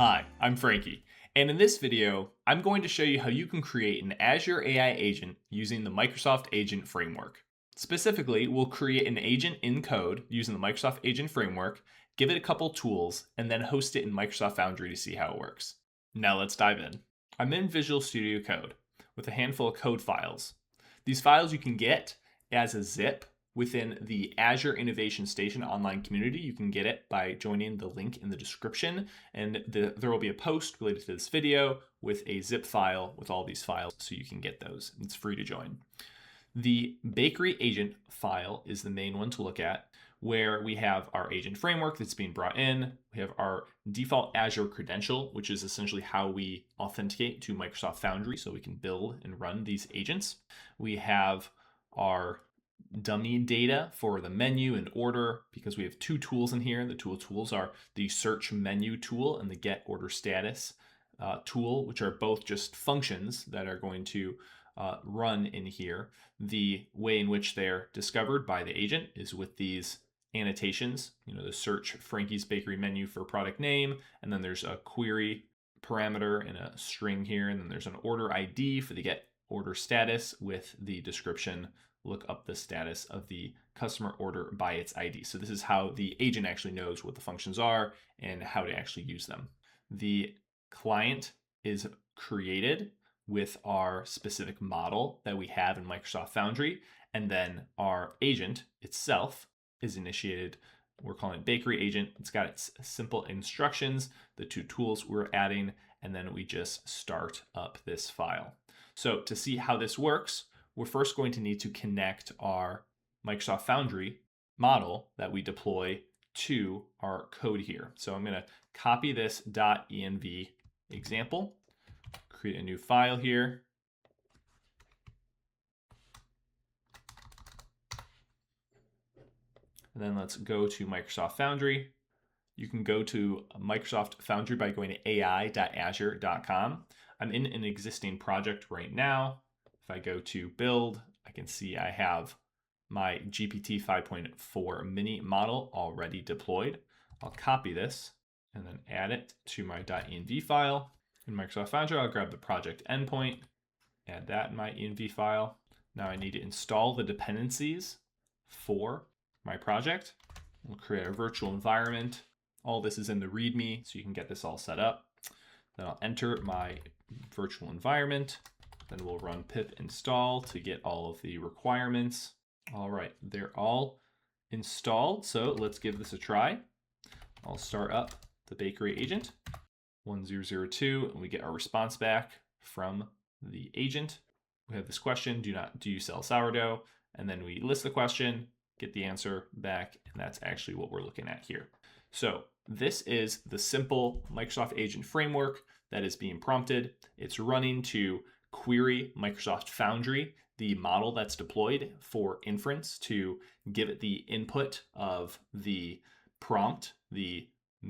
Hi, I'm Frankie, and in this video, I'm going to show you how you can create an Azure AI agent using the Microsoft Agent Framework. Specifically, we'll create an agent in code using the Microsoft Agent Framework, give it a couple tools, and then host it in Microsoft Foundry to see how it works. Now let's dive in. I'm in Visual Studio Code with a handful of code files. These files you can get as a zip within the Azure Innovation Station online community. You can get it by joining the link in the description, and there will be a post related to this video with a zip file with all these files so you can get those. It's free to join. The bakery agent file is the main one to look at, where we have our agent framework that's being brought in. We have our default Azure credential, which is essentially how we authenticate to Microsoft Foundry so we can build and run these agents. We have our dummy data for the menu and order, because we have two tools in here. The tools are the search menu tool and the get order status tool, which are both just functions that are going to run in here. The way in which they're discovered by the agent is with these annotations, the search Frankie's Bakery menu for product name, and then there's a query parameter and a string here, and then there's an order ID for the get order status with the description, look up the status of the customer order by its ID. So this is how the agent actually knows what the functions are and how to actually use them. The client is created with our specific model that we have in Microsoft Foundry, and then our agent itself is initiated. We're calling it bakery agent. It's got its simple instructions, the two tools we're adding, and then we just start up this file. So to see how this works, we're first going to need to connect our Microsoft Foundry model that we deploy to our code here. So I'm going to copy this .env example, create a new file here. And then let's go to Microsoft Foundry. You can go to Microsoft Foundry by going to ai.azure.com. I'm in an existing project right now. If I go to build, I can see I have my GPT 5.4 mini model already deployed. I'll copy this and then add it to my .env file. In Microsoft Foundry, I'll grab the project endpoint, add that in my env file. Now I need to install the dependencies for my project. We'll create a virtual environment. All this is in the README, so you can get this all set up. Then I'll enter my virtual environment. Then we'll run pip install to get all of the requirements. All right, they're all installed, so let's give this a try. I'll start up the bakery agent, 1002, and we get our response back from the agent. We have this question, do you sell sourdough? And then we list the question, get the answer back, and that's actually what we're looking at here. So this is the simple Microsoft Agent Framework that is being prompted. It's running to query Microsoft Foundry, the model that's deployed for inference, to give it the input of the prompt, the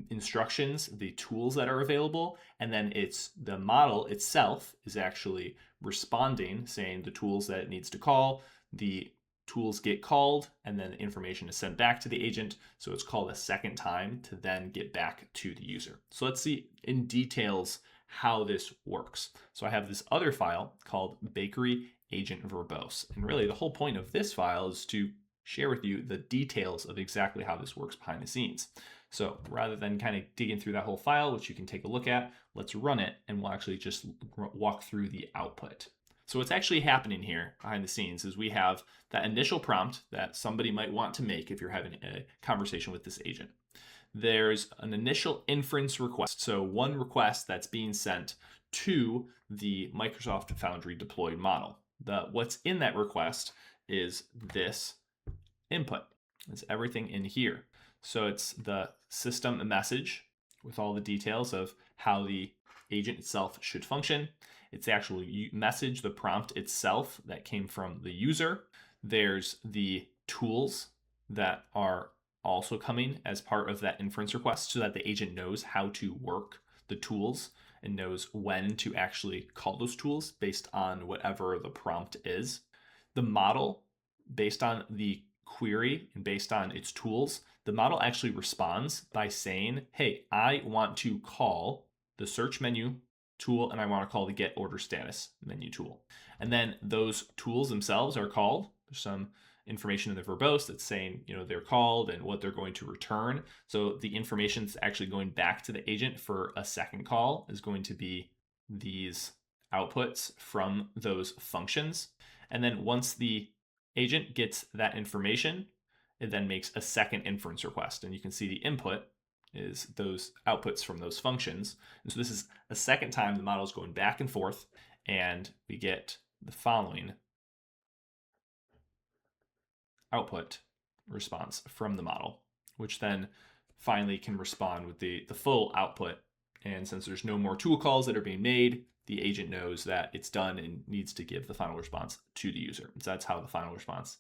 instructions, the tools that are available, and then the model itself is actually responding, saying the tools that it needs to call, the tools get called, and then information is sent back to the agent. So it's called a second time to then get back to the user. So let's see in details how this works. So I have this other file called bakery agent verbose. And really the whole point of this file is to share with you the details of exactly how this works behind the scenes. So rather than kind of digging through that whole file, which you can take a look at, let's run it and we'll actually just walk through the output. So what's actually happening here behind the scenes is we have that initial prompt that somebody might want to make if you're having a conversation with this agent. There's an initial inference request. So one request that's being sent to the Microsoft Foundry deployed model. What's in that request is this input. It's everything in here. So it's the system message with all the details of how the agent itself should function. It's the actual message, the prompt itself that came from the user. There's the tools that are also coming as part of that inference request so that the agent knows how to work the tools and knows when to actually call those tools based on whatever the prompt is. The model, based on the query and based on its tools, the model actually responds by saying, hey, I want to call the search menu tool, and I want to call the get order status menu tool. And then those tools themselves are called. There's some information in the verbose that's saying, they're called and what they're going to return. So the information that's actually going back to the agent for a second call is going to be these outputs from those functions. And then once the agent gets that information, it then makes a second inference request. And you can see the input is those outputs from those functions. And so this is a second time the model is going back and forth, and we get the following output response from the model, which then finally can respond with the full output. And since there's no more tool calls that are being made, the agent knows that it's done and needs to give the final response to the user. So that's how the final response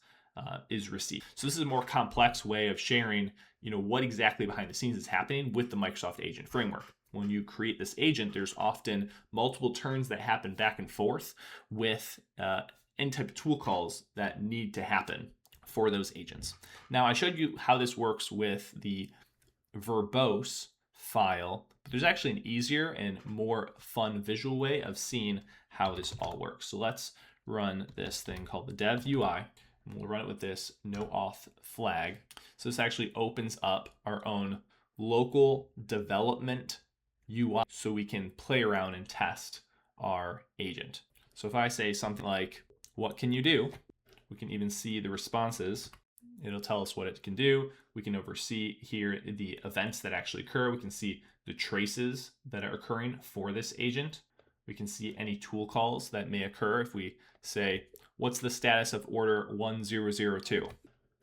is received. So this is a more complex way of sharing, what exactly behind the scenes is happening with the Microsoft Agent Framework. When you create this agent, there's often multiple turns that happen back and forth with any type of tool calls that need to happen for those agents. Now, I showed you how this works with the verbose file, but there's actually an easier and more fun visual way of seeing how this all works. So let's run this thing called the DevUI, and we'll run it with this no auth flag. So this actually opens up our own local development UI so we can play around and test our agent. So if I say something like, what can you do? We can even see the responses. It'll tell us what it can do. We can oversee here the events that actually occur. We can see the traces that are occurring for this agent. We can see any tool calls that may occur. If we say, what's the status of order 1002?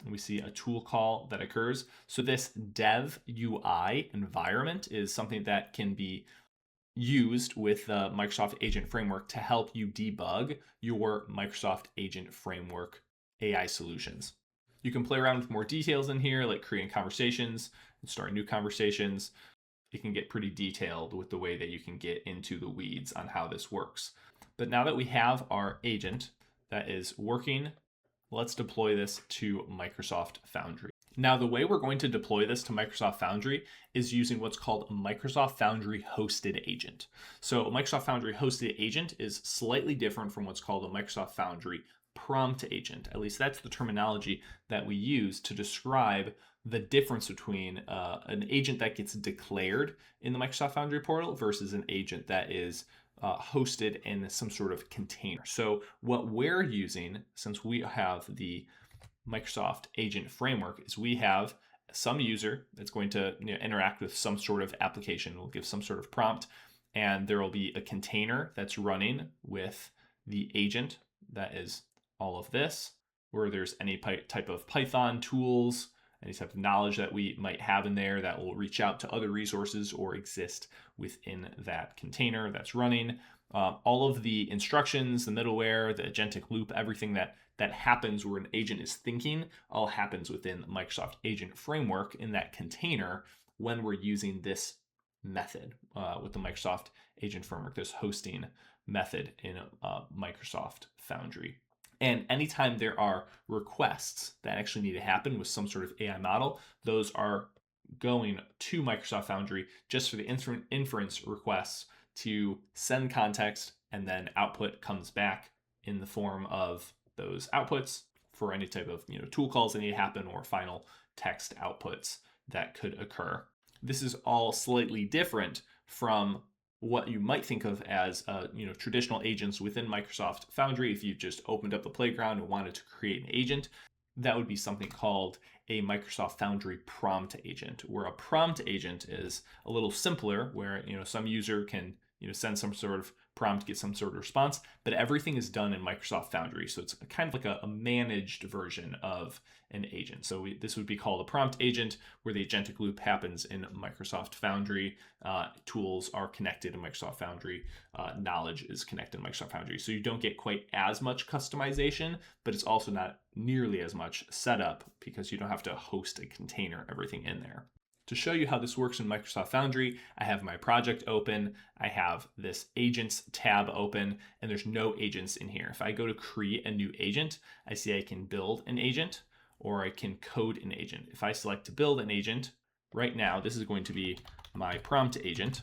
And we see a tool call that occurs. So this DevUI environment is something that can be used with the Microsoft Agent Framework to help you debug your Microsoft Agent Framework AI solutions. You can play around with more details in here, like creating conversations and starting new conversations. It can get pretty detailed with the way that you can get into the weeds on how this works. But now that we have our agent that is working, let's deploy this to Microsoft Foundry. Now, the way we're going to deploy this to Microsoft Foundry is using what's called a Microsoft Foundry hosted agent. So a Microsoft Foundry hosted agent is slightly different from what's called a Microsoft Foundry prompt agent. At least that's the terminology that we use to describe the difference between an agent that gets declared in the Microsoft Foundry portal versus an agent that is hosted in some sort of container. So what we're using, since we have the Microsoft Agent Framework, is we have some user that's going to interact with some sort of application. We'll give some sort of prompt, and there will be a container that's running with the agent that is all of this, where there's any type of Python tools, any type of knowledge that we might have in there that will reach out to other resources or exist within that container that's running. All of the instructions, the middleware, the agentic loop, everything that happens where an agent is thinking, all happens within the Microsoft Agent Framework in that container when we're using this method with the Microsoft Agent Framework, this hosting method in Microsoft Foundry. And anytime there are requests that actually need to happen with some sort of AI model, those are going to Microsoft Foundry just for the inference requests to send context, and then output comes back in the form of those outputs for any type of tool calls that need to happen or final text outputs that could occur. This is all slightly different from what you might think of as traditional agents within Microsoft Foundry. If you just opened up the playground and wanted to create an agent, that would be something called a Microsoft Foundry prompt agent, where a prompt agent is a little simpler, where some user can send some sort of prompt, get some sort of response, but everything is done in Microsoft Foundry. So it's kind of like a managed version of an agent. So this would be called a prompt agent, where the agentic loop happens in Microsoft Foundry. Tools are connected in Microsoft Foundry. Knowledge is connected in Microsoft Foundry. So you don't get quite as much customization, but it's also not nearly as much setup because you don't have to host a container, everything in there. To show you how this works in Microsoft Foundry, I have my project open, I have this agents tab open, and there's no agents in here. If I go to create a new agent, I see I can build an agent or I can code an agent. If I select to build an agent, right now, this is going to be my prompt agent.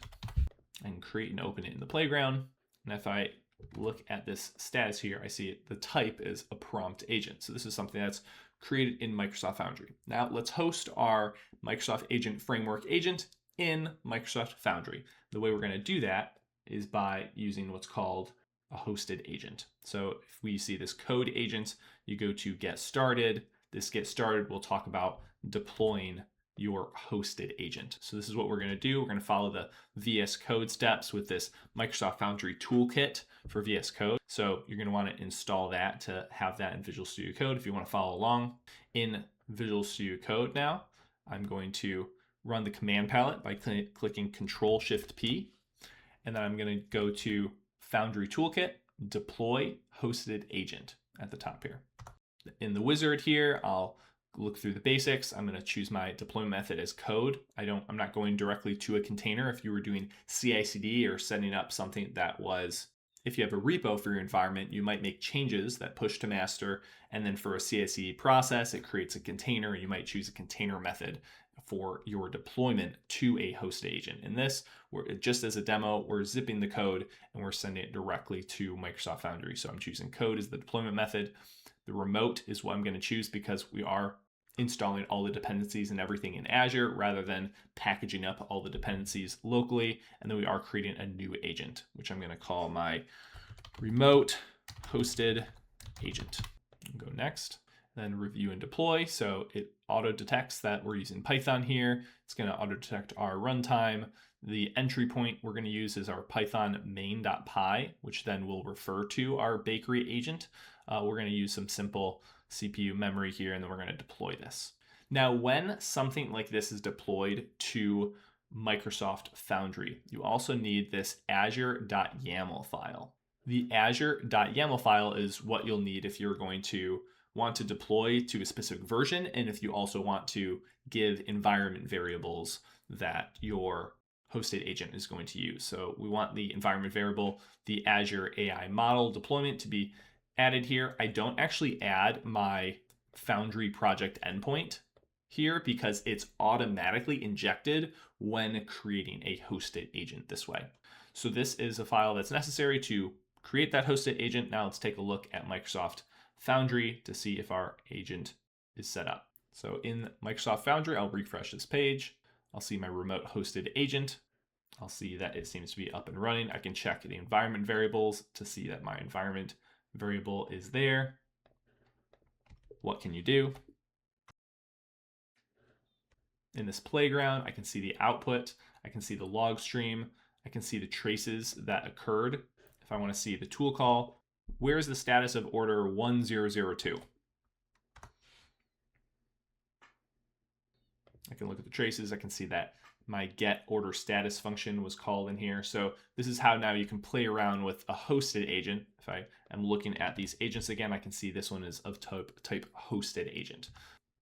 and create and open it in the playground. And if I look at this status here, I see the type is a prompt agent. So this is something that's created in Microsoft Foundry. Now let's host our Microsoft Agent Framework agent in Microsoft Foundry. The way we're going to do that is by using what's called a hosted agent. So if we see this code agent, you go to get started. This get started will talk about deploying your hosted agent. So this is what we're going to do. We're going to follow the VS Code steps with this Microsoft Foundry toolkit for VS Code. So you're going to want to install that to have that in Visual Studio Code if you want to follow along. In Visual Studio Code now, I'm going to run the command palette by clicking Control-Shift-P. And then I'm going to go to Foundry Toolkit, Deploy Hosted Agent at the top here. In the wizard here, I'll look through the basics. I'm going to choose my deployment method as code. I'm not going directly to a container. If you were doing CI/CD or setting up something that was, if you have a repo for your environment, you might make changes that push to master. And then for a CI/CD process, it creates a container. You might choose a container method for your deployment to a hosted agent. In this, just as a demo, we're zipping the code and we're sending it directly to Microsoft Foundry. So I'm choosing code as the deployment method. The remote is what I'm going to choose because we are installing all the dependencies and everything in Azure rather than packaging up all the dependencies locally. And then we are creating a new agent, which I'm going to call my remote hosted agent. Go next, then review and deploy. So it auto detects that we're using Python here. It's going to auto detect our runtime. The entry point we're going to use is our Python main.py, which then will refer to our bakery agent. We're going to use some simple CPU memory here, and then we're going to deploy this. Now, when something like this is deployed to Microsoft Foundry, you also need this azure.yaml file. The azure.yaml file is what you'll need if you're going to want to deploy to a specific version, and if you also want to give environment variables that your hosted agent is going to use. So we want the environment variable, the Azure AI model deployment, to be added here. I don't actually add my Foundry project endpoint here because it's automatically injected when creating a hosted agent this way. So this is a file that's necessary to create that hosted agent. Now let's take a look at Microsoft Foundry to see if our agent is set up. So in Microsoft Foundry, I'll refresh this page. I'll see my remote hosted agent. I'll see that it seems to be up and running. I can check the environment variables to see that my environment variable is there. What can you do? In this playground, I can see the output. I can see the log stream. I can see the traces that occurred. If I want to see the tool call, where's the status of order 1002? I can look at the traces. I can see that my get order status function was called in here. So this is how now you can play around with a hosted agent. If I am looking at these agents again, I can see this one is of type hosted agent.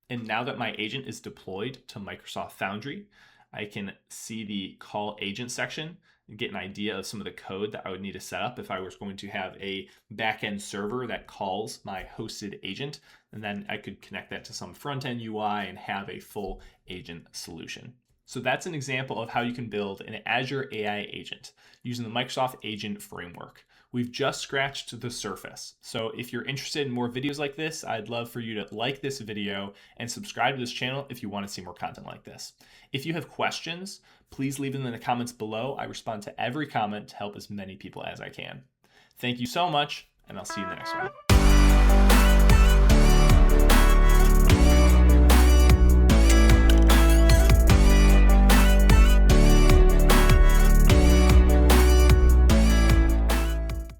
And now that my agent is deployed to Microsoft Foundry, I can see the call agent section and get an idea of some of the code that I would need to set up if I was going to have a backend server that calls my hosted agent. And then I could connect that to some front-end UI and have a full agent solution. So that's an example of how you can build an Azure AI agent using the Microsoft Agent Framework. We've just scratched the surface. So if you're interested in more videos like this, I'd love for you to like this video and subscribe to this channel if you want to see more content like this. If you have questions, please leave them in the comments below. I respond to every comment to help as many people as I can. Thank you so much, and I'll see you in the next one.